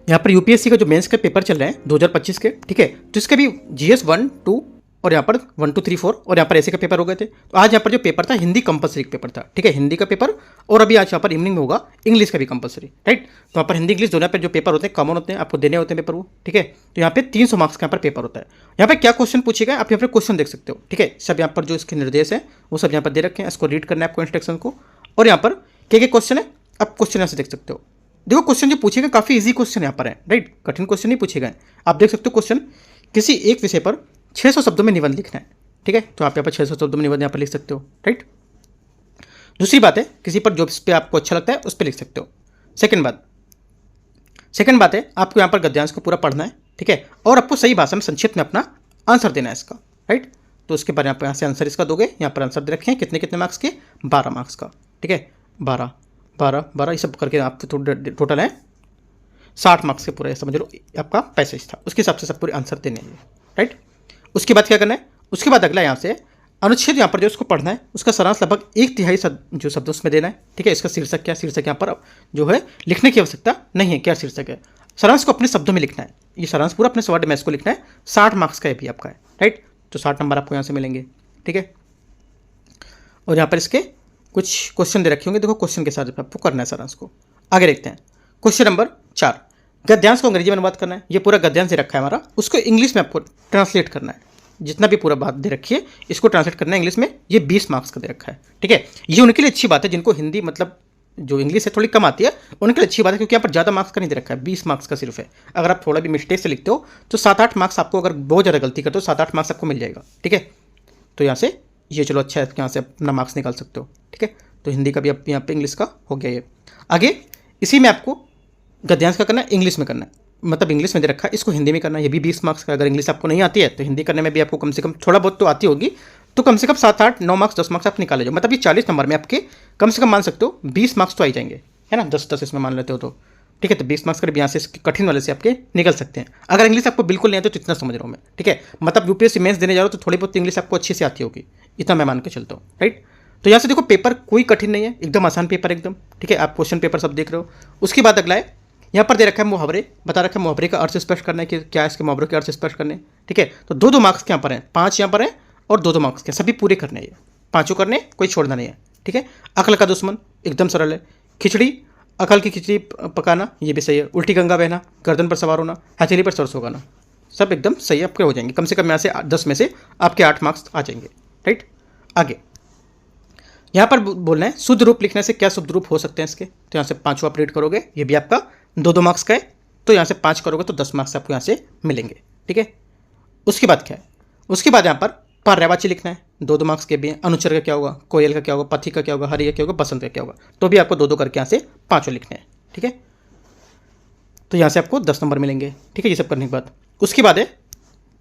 यहाँ पर यूपीएससी का जो मेंस के पेपर चल रहे हैं 2025 के, ठीक है, तो इसके भी जीएस 1, 2 और यहाँ पर 1, 2, 3, 4 और यहाँ पर ऐसे के पेपर हो गए थे। तो आज यहाँ पर जो पेपर था हिंदी कंपलसरी पेपर था, ठीक है, हिंदी का पेपर। और अभी आज यहाँ पर इवनिंग में होगा इंग्लिश का भी कंपलसरी, राइट। तो यहाँ पर हिंदी इंग्लिश दोनों पे जो पेपर होते हैं कॉमन होते हैं, आपको देने होते हैं पेपर वो, ठीक है। तो यहाँ पे 300 मार्क्स का यहाँ पर पेपर होता है। यहाँ पे क्या क्वेश्चन पूछेगा आप यहाँ पर क्वेश्चन देख सकते हो, ठीक है। सब यहाँ पर जो इसके निर्देश है वो सब यहाँ पर दे रखे हैं, इसको रीड करना है आपको इंस्ट्रक्शन को। और यहाँ पर क्या क्या क्वेश्चन है आप क्वेश्चन यहाँ से देख सकते हो। देखो क्वेश्चन जो पूछेगा काफ़ी इजी क्वेश्चन यहाँ पर है, राइट, कठिन क्वेश्चन नहीं पूछेगा। आप देख सकते हो क्वेश्चन, किसी एक विषय पर 600 शब्दों में निबंध लिखना है, ठीक है। तो आप यहाँ पर 600 शब्दों में निबंध यहाँ पर लिख सकते हो, राइट। दूसरी बात है किसी पर जो इस पर आपको अच्छा लगता है उस पर लिख सकते हो। सेकंड बात है आपको यहाँ पर गद्यांश को पूरा पढ़ना है, ठीक है, और आपको सही भाषा में संक्षिप्त में अपना आंसर देना है इसका, राइट। तो उसके बाद यहाँ से आंसर इसका दोगे, यहाँ पर आंसर दे रखे हैं कितने मार्क्स के, 12 मार्क्स का, ठीक है। 12 12 12 ये सब करके आप टोटल है 60 मार्क्स के पूरा, समझ लो आपका पैसेज था, उसके हिसाब से सब पूरे आंसर देने हैं, राइट। उसके बाद क्या करना है, उसके बाद अगला यहाँ से अनुच्छेद यहाँ पर जो उसको पढ़ना है उसका सारांश लगभग 1/3 जो शब्द उसमें देना है, ठीक है। इसका शीर्षक क्या, शीर्षक यहाँ पर जो है लिखने की आवश्यकता नहीं है, क्या शीर्षक है, सारांश को अपने शब्दों में लिखना है। ये सारांश पूरा अपने वर्ड में इसको लिखना है, 60 मार्क्स का ये भी आपका है, राइट। तो 60 नंबर आपको यहाँ से मिलेंगे, ठीक है। और यहाँ पर इसके कुछ क्वेश्चन दे रखे होंगे, देखो क्वेश्चन के साथ आपको करना है सारांश को। आगे देखते हैं क्वेश्चन नंबर 4, गद्यांश को अंग्रेजी में अनुवाद करना है। ये पूरा गद्यांश दे रखा है हमारा, उसको इंग्लिश में आपको ट्रांसलेट करना है। जितना भी पूरा बात दे रखी है इसको ट्रांसलेट करना है इंग्लिश में। ये 20 मार्क्स का दे रखा है, ठीक है। ये उनके लिए अच्छी बात है जिनको हिंदी मतलब जो इंग्लिश है थोड़ी कम आती है, उनके लिए अच्छी बात है क्योंकि यहाँ पर ज़्यादा मार्क्स का नहीं दे रखा है, 20 मार्क्स का सिर्फ है। अगर आप थोड़ा भी मिस्टेक से लिखते हो तो 7-8 मार्क्स आपको, अगर बहुत ज़्यादा गलती करते हो 7-8 मार्क्स आपको मिल जाएगा, ठीक है। तो यहाँ से ये चलो अच्छा है, यहाँ से अपना मार्क्स निकाल सकते हो, ठीक है। तो हिंदी का भी अब यहाँ पे इंग्लिश का हो गया ये। आगे इसी में आपको गद्यांश का करना है, इंग्लिश में करना है, मतलब इंग्लिश में दे रखा है, इसको हिंदी में करना है। ये भी 20 मार्क्स का। अगर इंग्लिश आपको नहीं आती है तो हिंदी करने में भी आपको कम से कम थोड़ा बहुत तो आती होगी, तो कम से कम 7-8 9 मार्क्स 10 मार्क्स आप निकाले जाओ, मतलब ये 40 नंबर में आपके कम से कम मान सकते हो 20 मार्क्स तो आ ही जाएंगे, है ना। 10-10 इसमें मान लेते हो तो, ठीक है। तो 20 मार्क्स करीब यहाँ से कठिन वाले से आपके निकल सकते हैं। अगर इंग्लिश आपको बिल्कुल नहीं आती तो इतना समझ रहा हूँ मैं, ठीक है। मतलब यूपीएससी मेंस देने जा रहा हो तो थोड़ी बहुत इंग्लिश आपको अच्छी से आती होगी, इतना मैं मान के चलता हूँ, राइट। तो यहाँ से देखो पेपर कोई कठिन नहीं है, एकदम आसान पेपर एकदम, ठीक है। आप क्वेश्चन पेपर सब देख रहे हो। उसके बाद अगला है यहाँ पर दे रखा है मुहावरे, बता रखा है मुहावरे का अर्थ स्पष्ट करना है कि क्या है इसके मुहावरों के अर्थ स्पष्ट करने, ठीक है। तो 2-2 मार्क्स के यहाँ पर हैं, 5 यहाँ पर हैं और 2-2 मार्क्स के, सभी पूरे करने हैं, पाँचों करने, कोई छोड़ना नहीं है, ठीक है। अकल का दुश्मन एकदम सरल है। खिचड़ी, अकल की खिचड़ी पकाना, ये भी सही है। उल्टी गंगा बहना, गर्दन पर सवार होना, हथेली पर सरसों उगाना, सब एकदम सही आपके हो जाएंगे। कम से कम यहाँ से 10 में से आपके 8 मार्क्स आ जाएंगे, राइट। आगे यहाँ पर बोलना है शुद्ध रूप लिखने से क्या शुद्ध रूप हो सकते हैं इसके, तो यहाँ से 5 आप रीड करोगे, ये भी आपका 2-2 मार्क्स का है। तो यहाँ से 5 करोगे तो 10 मार्क्स आपको यहाँ से मिलेंगे, ठीक है। उसके बाद क्या है, उसके बाद यहाँ पर पर्यायवाची लिखना है, 2-2 मार्क्स के भी हैं। अनुचर का क्या होगा, कोयल का क्या होगा, पथिक का क्या होगा, हरि का क्या होगा, बसंत का क्या होगा, तो भी आपको 2-2 करके यहाँ से 5 लिखने हैं, ठीक है। तो यहाँ से आपको 10 नंबर मिलेंगे, ठीक है, ये सब करने के बाद। उसके बाद है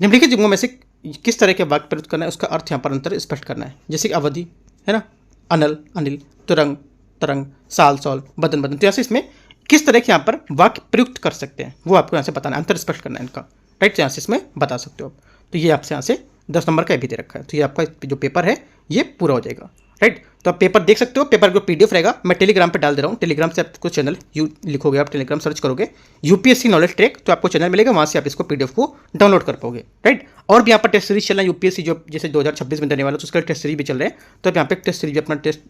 निम्नलिखित जुमलों में से किस तरह के वाक्य प्रयुक्त करना है, उसका अर्थ यहाँ पर अंतर स्पष्ट करना है। जैसे कि अवधि है ना, अनल अनिल, तुरंग तरंग, साल सौल, बदन बदन, तो यहाँ से इसमें किस तरह के यहाँ पर वाक्य प्रयुक्त कर सकते हैं वो आपको यहाँ से बताना है, अंतर स्पष्ट करना है इनका, राइट। तो यहाँ से इसमें बता सकते हो आप। तो ये आपसे यहाँ से 10 नंबर का भी दे रखा है। तो ये आपका जो पेपर है ये पूरा हो जाएगा, राइट। तो आप पेपर देख सकते हो, पेपर जो PDF रहेगा मैं टेलीग्राम पे डाल दे रहा हूँ। टेलीग्राम से आपको चैनल लिखोगे, आप टेलीग्राम सर्च करोगे यूपीएससी नॉलेज ट्रैक, तो आपको चैनल मिलेगा, वहाँ से आप इसको PDF को डाउनलोड कर पाओगे, राइट। और भी यहाँ पर टेस्ट सीरीज चल रहा है यूपीएससी जो जैसे 2026 में देने वाला, तो उसका टेस्ट सीरीज भी चल रहे हैं। तो आप यहाँ पे टेस्ट सीरीज अपना टेस्ट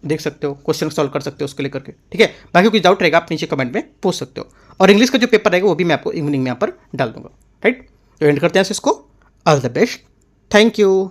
देख सकते हो, क्वेश्चन सॉल्व कर सकते हो उसके लेकर के, ठीक है। बाकी कुछ डाउट रहेगा आप नीचे कमेंट में पूछ सकते हो। और इंग्लिश का जो पेपर रहेगा वो भी मैं आपको इवनिंग में यहाँ पर डाल दूंगा, राइट। तो एंड करते हैं इसको। All the best, thank you.